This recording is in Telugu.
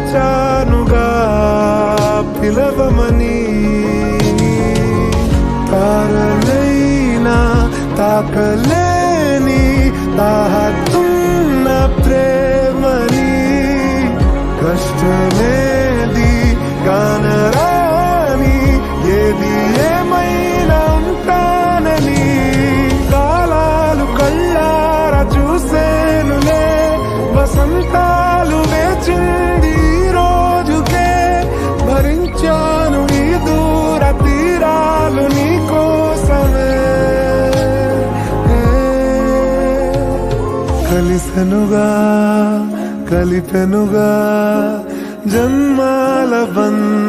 మరచానుగా పిలవమని. తారలైనా తాకలేని తాహతున్న ప్రేమని, కష్టమేది కానరాని ఏది ఏమైనా ఉంటానని. కాలాలు కళ్ళారా చూసేనులే, వసంతాలు వేచింది రోజుకే. భరించాను ఈ దూర తీరాలు నీ కోసమే. కలిపెనుగా జన్మాల బంధం.